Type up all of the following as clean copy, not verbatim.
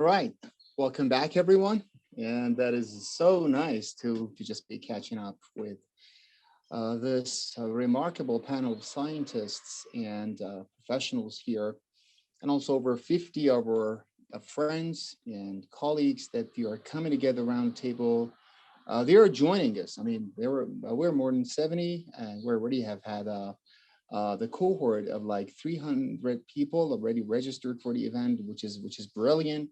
All right, welcome back, everyone. And that is so nice to just be catching up with this remarkable panel of scientists and professionals here, and also over 50 of our friends and colleagues that we are coming together around the table. They are joining us. I mean, we're more than 70, and we already have had the cohort of like 300 people already registered for the event, which is brilliant,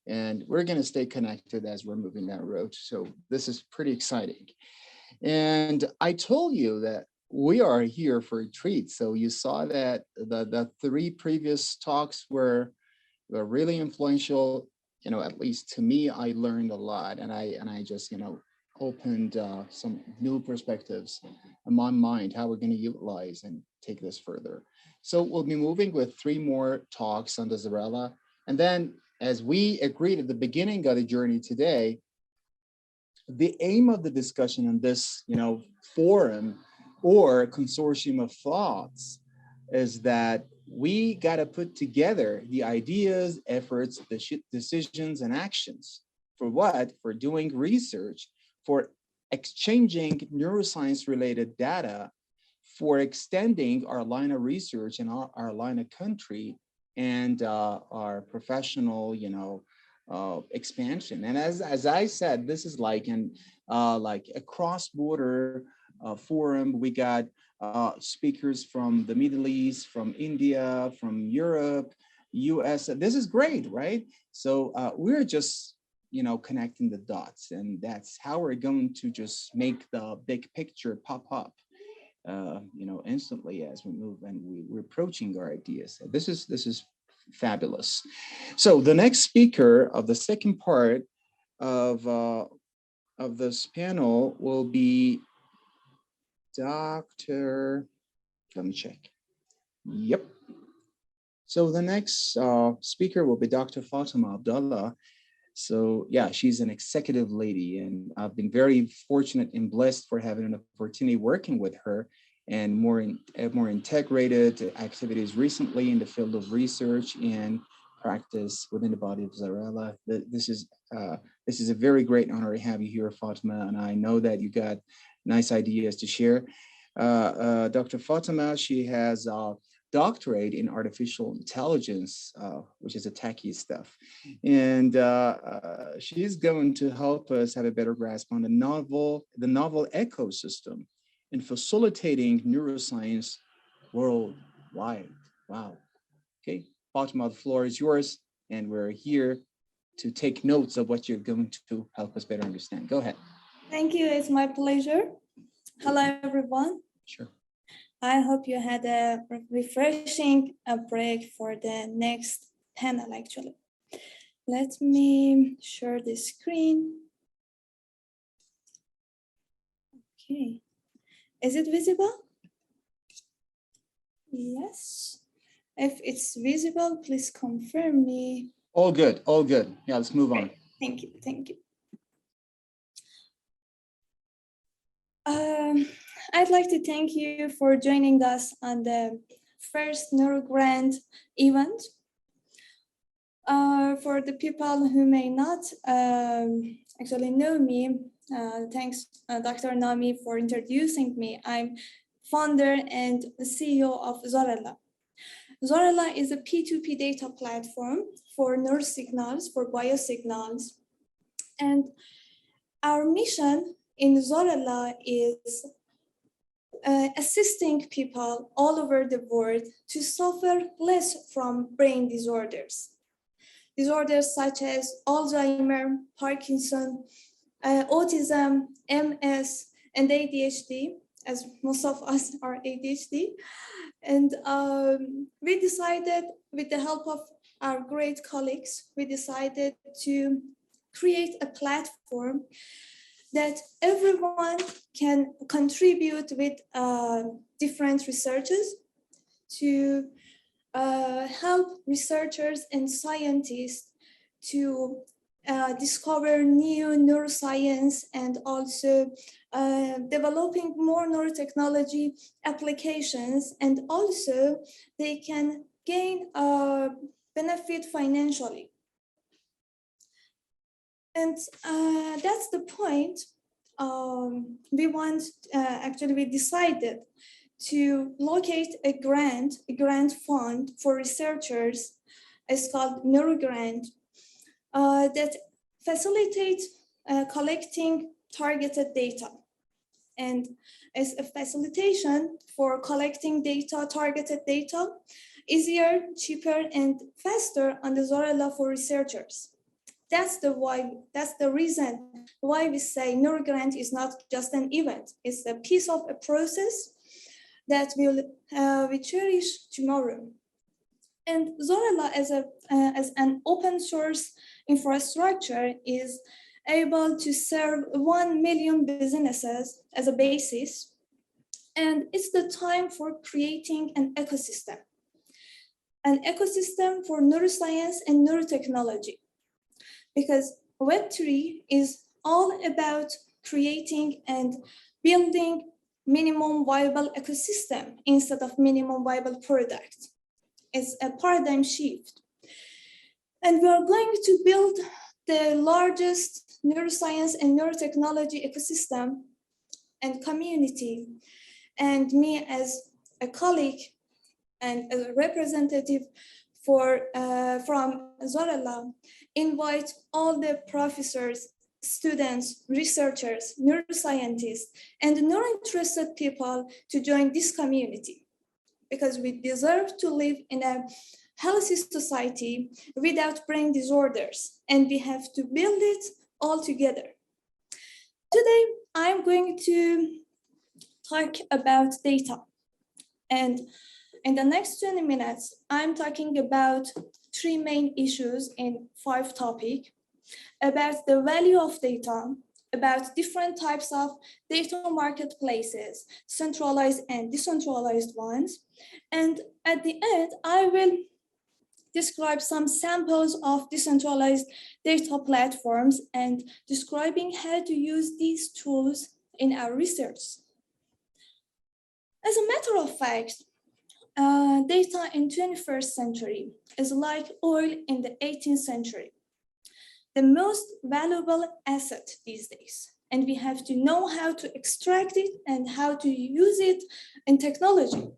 and we're going to stay connected as we're moving that road. So this is pretty exciting. And I told you that we are here for a treat. So you saw that the three previous talks were really influential. At least to me, I learned a lot, and I just opened some new perspectives in my mind how we're going to utilize and take this further. So we'll be moving with three more talks on the Zarella, and then as we agreed at the beginning of the journey today, the aim of the discussion in this, forum or consortium of thoughts is that we got to put together the ideas, efforts, decisions, and actions for what? For doing research, for exchanging neuroscience related data, for extending our line of research and our line of country and our professional, expansion. And as I said, this is like a cross-border forum. We got speakers from the Middle East, from India, from Europe, US. This is great, right? So we're just connecting the dots, and that's how we're going to just make the big picture pop up instantly as we move and we're approaching our ideas. This is fabulous. So the next speaker of the second part of this panel will be Dr. Let me check. Yep. So the next speaker will be Dr. Fatima Abdullah. So yeah, she's an executive lady, and I've been very fortunate and blessed for having an opportunity working with her and more integrated activities recently in the field of research and practice within the body of Zarella. This is a very great honor to have you here, Fatima, and I know that you got nice ideas to share. Dr. Fatima, she has doctorate in artificial intelligence, which is a techie stuff. And she's going to help us have a better grasp on the novel ecosystem in facilitating neuroscience worldwide. Wow. Okay, Fatima, the floor is yours, and we're here to take notes of what you're going to help us better understand. Go ahead. Thank you. It's my pleasure. Hello, everyone. Sure. I hope you had a refreshing break for the next panel, actually. Let me share the screen. Okay. Is it visible? Yes. If it's visible, please confirm me. All good, all good. Yeah, let's move on. Thank you, thank you. I'd like to thank you for joining us on the first NeuroGrant event. For the people who may not actually know me, thanks Dr. Nami for introducing me. I'm founder and CEO of Zarella. Zarella is a P2P data platform for neurosignals, for biosignals. And our mission in Zarella is assisting people all over the world to suffer less from brain disorders. Disorders such as Alzheimer, Parkinson, autism, MS, and ADHD, as most of us are ADHD. And we decided, with the help of our great colleagues, we decided to create a platform that everyone can contribute with different researches to help researchers and scientists to discover new neuroscience and also developing more neurotechnology applications, and also they can gain benefit financially. And that's the point. We decided to locate a grant fund for researchers. It's called NeuroGrant, that facilitates collecting targeted data. And as a facilitation for collecting data, targeted data, easier, cheaper, and faster on the Zorella for researchers. That's the reason why we say NeuroGrant is not just an event. It's a piece of a process that we cherish tomorrow. And Zorella as an open source infrastructure is able to serve 1 million businesses as a basis. And it's the time for creating an ecosystem for neuroscience and neurotechnology. Because Web3 is all about creating and building minimum viable ecosystem instead of minimum viable product. It's a paradigm shift. And we are going to build the largest neuroscience and neurotechnology ecosystem and community. And me as a colleague and a representative from Zorella, invite all the professors, students, researchers, neuroscientists, and neurointerested people to join this community, because we deserve to live in a healthy society without brain disorders, and we have to build it all together. Today, I'm going to talk about data. And in the next 20 minutes, I'm talking about 3 main issues in 5 topics: about the value of data, about different types of data marketplaces, centralized and decentralized ones. And at the end, I will describe some samples of decentralized data platforms and describing how to use these tools in our research. As a matter of fact, data in 21st century is like oil in the 18th century, the most valuable asset these days. And we have to know how to extract it and how to use it in technology.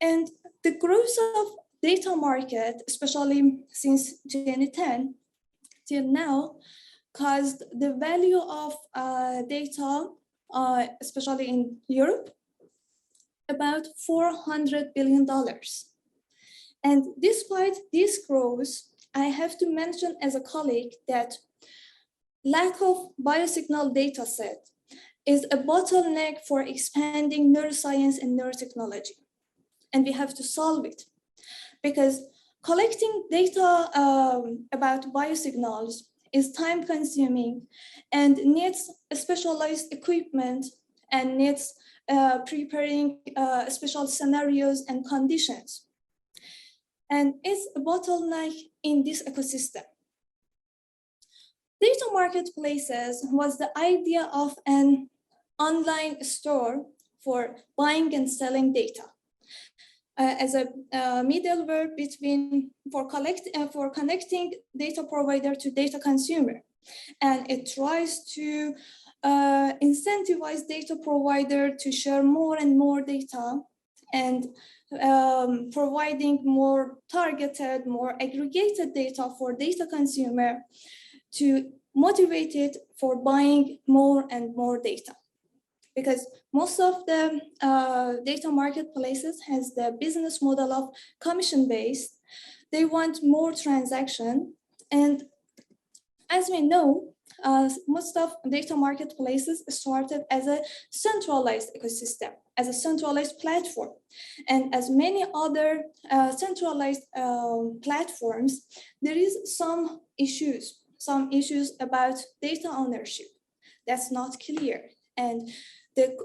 And the growth of data market, especially since 2010 till now, caused the value of data, especially in Europe, about $400 billion. And despite this growth, I have to mention as a colleague that lack of biosignal data set is a bottleneck for expanding neuroscience and neurotechnology. And we have to solve it, because collecting data about biosignals is time consuming and needs specialized equipment and needs preparing special scenarios and conditions. And it's a bottleneck in this ecosystem. Data marketplaces was the idea of an online store for buying and selling data as a middleware for connecting data provider to data consumer. And it tries to incentivize data provider to share more and more data and providing more targeted, more aggregated data for data consumer to motivate it for buying more and more data. Because most of the data marketplaces has the business model of commission-based. They want more transaction. And as we know, most of data marketplaces started as a centralized ecosystem, as a centralized platform. And as many other centralized platforms, there is some issues about data ownership that's not clear. And the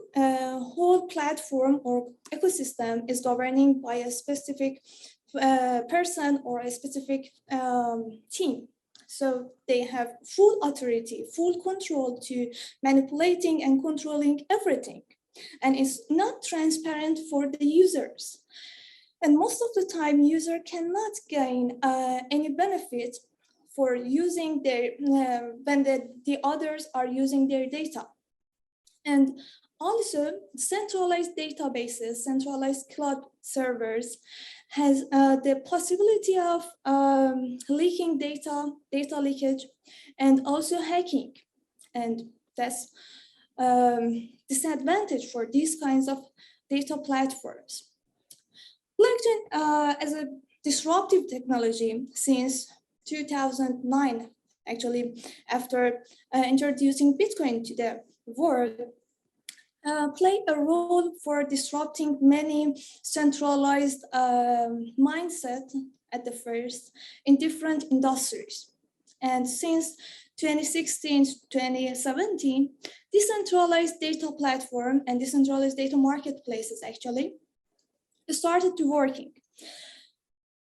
whole platform or ecosystem is governing by a specific person or a specific team. So they have full authority, full control to manipulating and controlling everything. And it's not transparent for the users. And most of the time, user cannot gain any benefit for using their, when the others are using their data. And also centralized databases, centralized cloud servers has the possibility of leaking data leakage, and also hacking. And that's disadvantage for these kinds of data platforms. Blockchain as a disruptive technology since 2009, actually, after introducing Bitcoin to the world, play a role for disrupting many centralized mindset at the first in different industries. And since 2016 to 2017, decentralized data platform and decentralized data marketplaces actually started to working.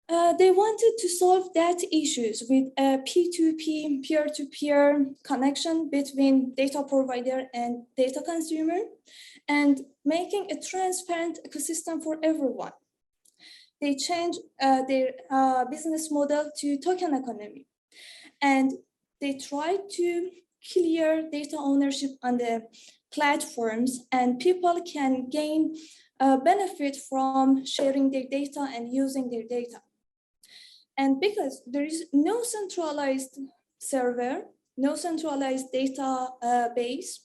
They wanted to solve that issues with a P2P, peer-to-peer connection between data provider and data consumer, and making a transparent ecosystem for everyone. They changed their business model to token economy, and they tried to clear data ownership on the platforms, and people can gain benefit from sharing their data and using their data. And because there is no centralized server, no centralized data base,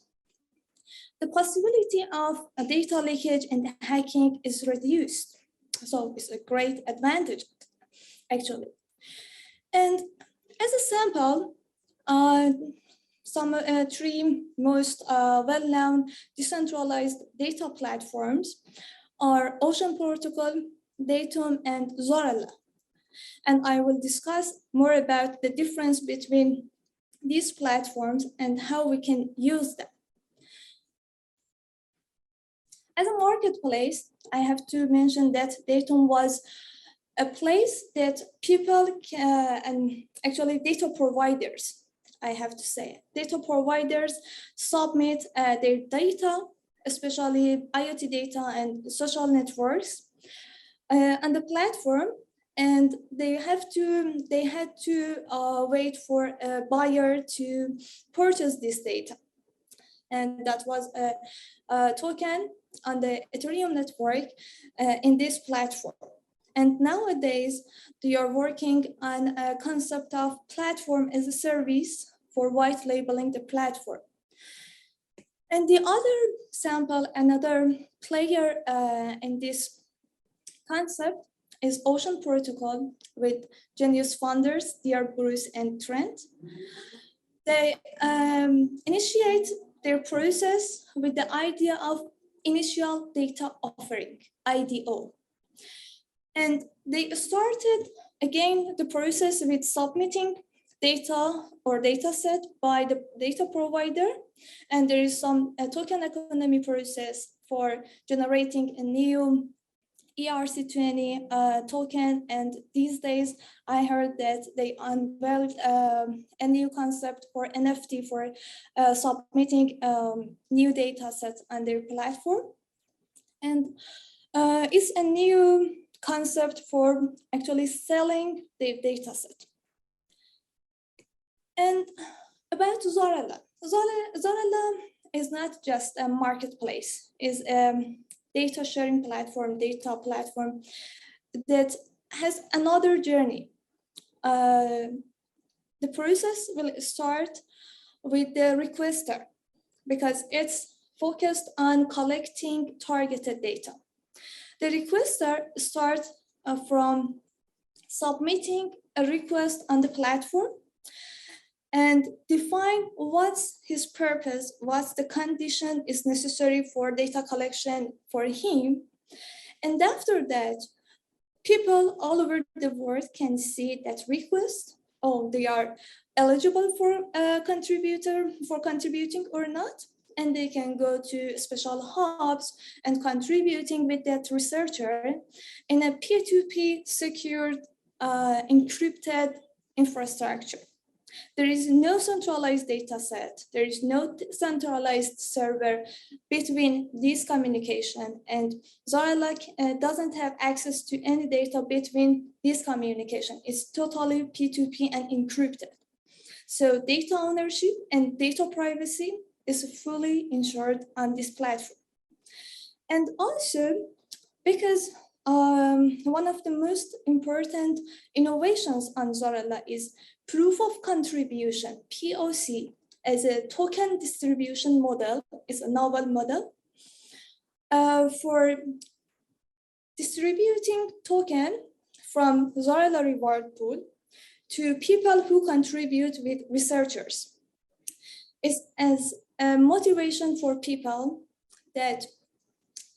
the possibility of a data leakage and hacking is reduced. So it's a great advantage, actually. And as a sample, some three most well-known decentralized data platforms are Ocean Protocol, Datum, and Zorella. And I will discuss more about the difference between these platforms and how we can use them. As a marketplace, I have to mention that Datum was a place that people and actually data providers, I have to say, data providers submit their data, especially IoT data and social networks, on the platform, and they had to wait for a buyer to purchase this data, and that was a token on the Ethereum network in this platform. And nowadays, they are working on a concept of platform as a service for white labeling the platform. And the other sample, another player in this concept is Ocean Protocol with genius founders, dear Bruce and Trent. They initiate their process with the idea of initial data offering, IDO. And they started again the process with submitting data or data set by the data provider. And there is some token economy process for generating a new ERC20 token. And these days, I heard that they unveiled a new concept for NFT for submitting new data sets on their platform. And it's a new concept for actually selling the data set. And about Zorella. Zorella is not just a marketplace, it's a data sharing platform, data platform that has another journey. The process will start with the requester because it's focused on collecting targeted data. The requester starts from submitting a request on the platform and define what's his purpose, what's the condition is necessary for data collection for him. And after that, people all over the world can see that request, oh, they are eligible for a contributor for contributing or not. And they can go to special hubs and contributing with that researcher in a P2P secured, encrypted infrastructure. There is no centralized data set. There is no centralized server between this communication, and Zorella doesn't have access to any data between this communication. It's totally P2P and encrypted. So data ownership and data privacy is fully ensured on this platform. And also, because one of the most important innovations on Zorella is proof of contribution, POC, as a token distribution model. Is a novel model for distributing token from Zorella reward pool to people who contribute with researchers. It's as a motivation for people that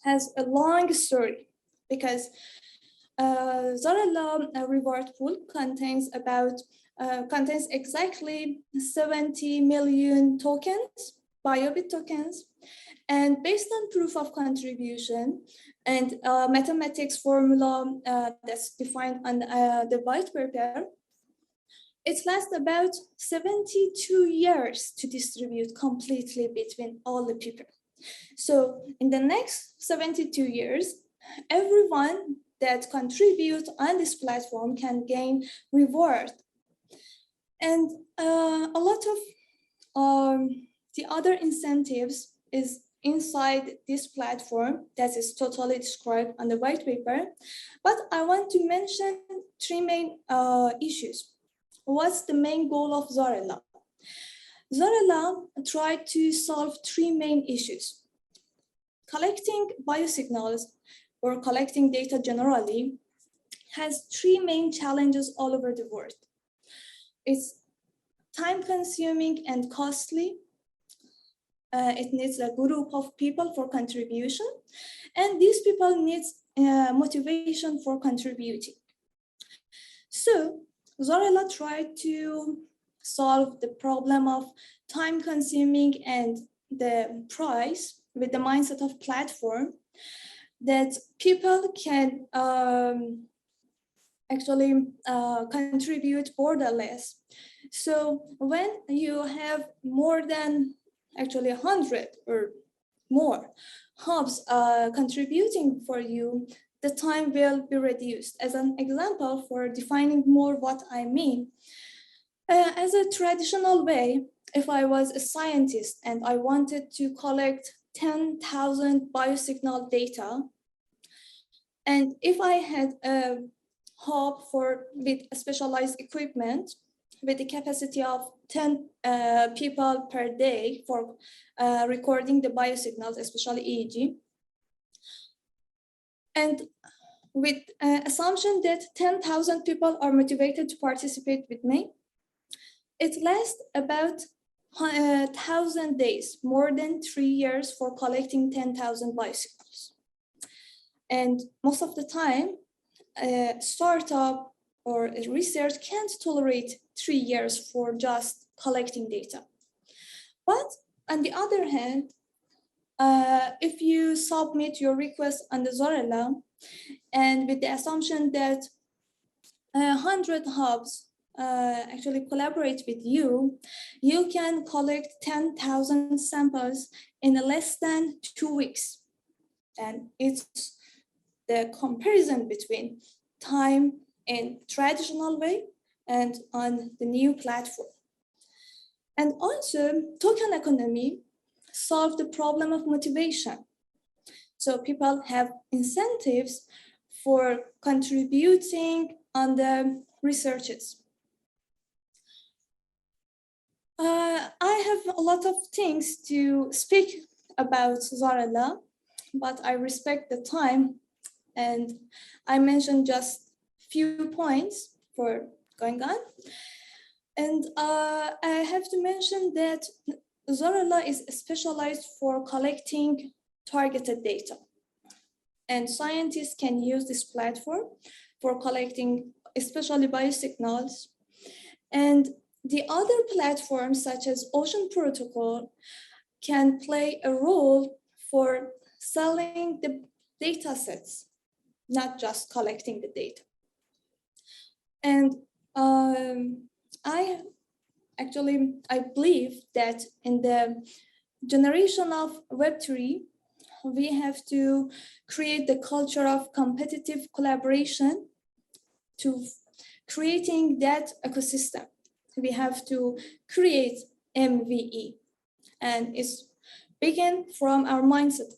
has a long story, because Zorella reward pool contains exactly 70 million tokens, biobit tokens, and based on proof of contribution and mathematics formula that's defined on the white paper, it lasts about 72 years to distribute completely between all the people. So in the next 72 years, everyone that contributes on this platform can gain reward. And a lot of the other incentives is inside this platform that is totally described on the white paper. But I want to mention three main issues. What's the main goal of Zorella? Zorella tried to solve three main issues. Collecting biosignals or collecting data generally has three main challenges all over the world. It's time-consuming and costly. It needs a group of people for contribution, and these people need motivation for contributing. So Zorella tried to solve the problem of time-consuming and the price with the mindset of platform that people can actually contribute borderless. So when you have more than actually 100 or more hubs contributing for you, the time will be reduced. As an example for defining more what I mean, as a traditional way, if I was a scientist and I wanted to collect 10,000 biosignal data, and if I had a hub with specialized equipment with the capacity of 10 people per day for recording the biosignals, especially EEG, and with assumption that 10,000 people are motivated to participate with me, it lasts about 1,000 days, more than 3 years for collecting 10,000 bicycles. And most of the time, a startup or a research can't tolerate 3 years for just collecting data. But on the other hand, if you submit your request on the Zorella, and with the assumption that 100 hubs actually collaborate with you, you can collect 10,000 samples in less than 2 weeks. And it's the comparison between time in traditional way and on the new platform. And also, token economy solved the problem of motivation. So people have incentives for contributing on the researches. I have a lot of things to speak about Zorella, but I respect the time, and I mentioned just few points for going on. And I have to mention that Zorella is specialized for collecting targeted data. And scientists can use this platform for collecting especially biosignals. And the other platforms such as Ocean Protocol can play a role for selling the data sets, not just collecting the data. And I actually, I believe that in the generation of Web3, we have to create the culture of competitive collaboration to creating that ecosystem. We have to create MVE, and it's begin from our mindset,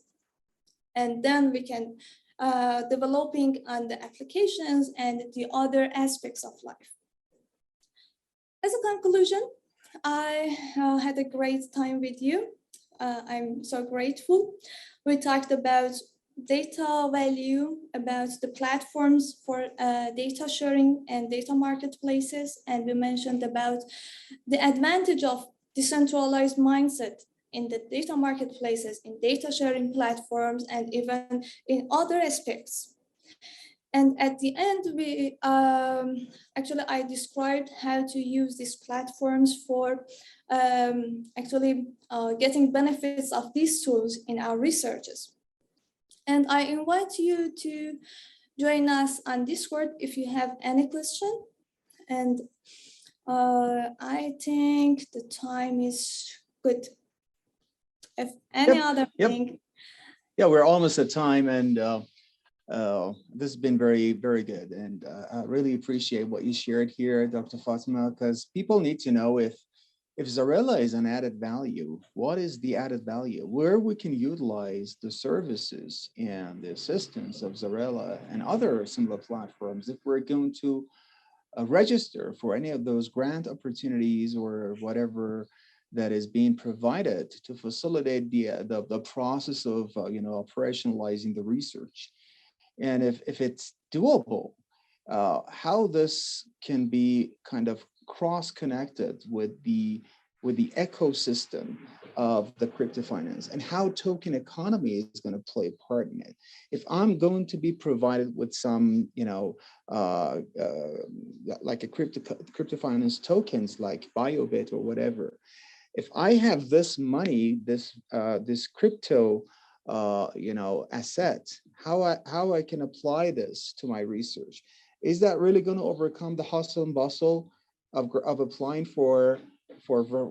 and then we can developing on the applications and the other aspects of life. As a conclusion, I had a great time with you. I'm so grateful. We talked about data value, about the platforms for data sharing and data marketplaces, and we mentioned about the advantage of decentralized mindset in the data marketplaces, in data sharing platforms, and even in other aspects. And at the end, we actually I described how to use these platforms for actually getting benefits of these tools in our researches. And I invite you to join us on Discord if you have any question. And I think the time is good. If any other thing. Yeah, we're almost at time, and this has been very, very good. And I really appreciate what you shared here, Dr. Fatima, because people need to know if Zarela is an added value, what is the added value? Where we can utilize the services and the assistance of Zarela and other similar platforms if we're going to register for any of those grant opportunities or whatever that is being provided to facilitate the process of operationalizing the research. And if it's doable, how this can be kind of cross-connected with the ecosystem of the crypto finance, and how token economy is going to play a part in it. If I'm going to be provided with some, like a crypto finance tokens like Biobit or whatever, if I have this money, this crypto asset, how I can apply this to my research? Is that really going to overcome the hustle and bustle of applying for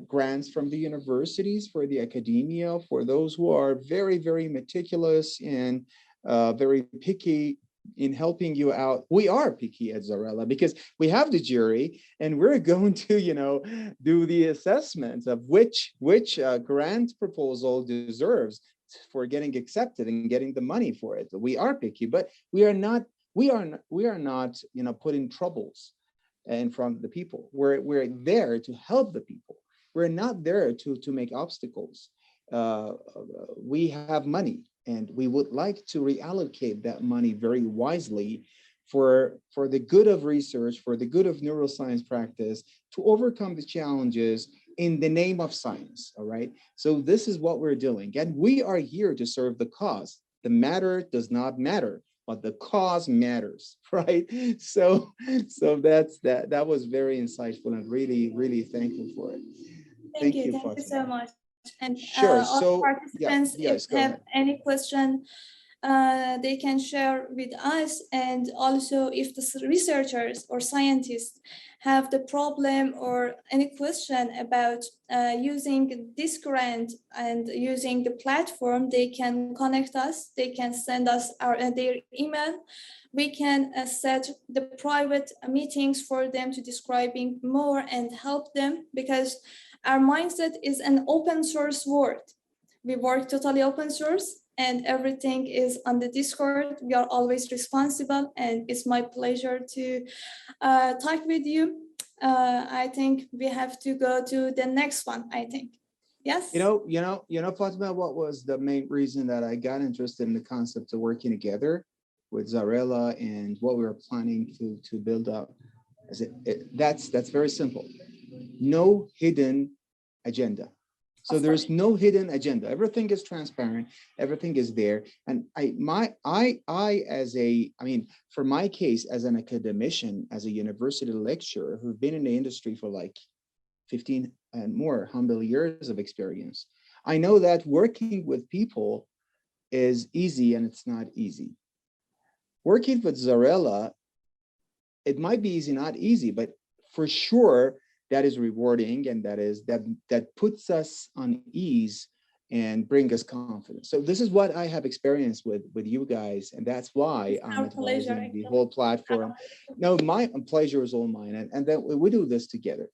grants from the universities, for the academia, for those who are very, very meticulous and very picky in helping you out? We are picky at Zarela because we have the jury, and we're going to, do the assessments of which grant proposal deserves for getting accepted and getting the money for it. We are picky, but we are not putting troubles in front of the people. We're there to help the people. We're not there to make obstacles. We have money, and we would like to reallocate that money very wisely for the good of research, for the good of neuroscience practice, to overcome the challenges in the name of science. All right. So this is what we're doing, and we are here to serve the cause. The matter does not matter, but the cause matters, right? So that was very insightful, and really, really thankful for it. Thank you so much. And sure. all participants, if they have any question, they can share with us. And also, if the researchers or scientists have the problem or any question about using this grant and using the platform, they can connect us. They can send us their email. We can set the private meetings for them to describing more and help them, because our mindset is an open source world. We work totally open source, and everything is on the Discord. We are always responsible, and it's my pleasure to talk with you. I think we have to go to the next one, I think. Yes? Fatima, what was the main reason that I got interested in the concept of working together with Zarela and what we were planning to build up? That's very simple. No hidden agenda. So there's no hidden agenda. Everything is transparent. Everything is there. And for my case, as an academician, as a university lecturer who've been in the industry for like 15 and more humble years of experience, I know that working with people is easy, and it's not easy. Working with Zarela, it might be easy, not easy, but for sure that is rewarding, and that puts us on ease and bring us confidence. So this is what I have experienced with you guys, and that's why I'm Our pleasure, advising the actually. whole platform. No, my pleasure is all mine, and then we do this together.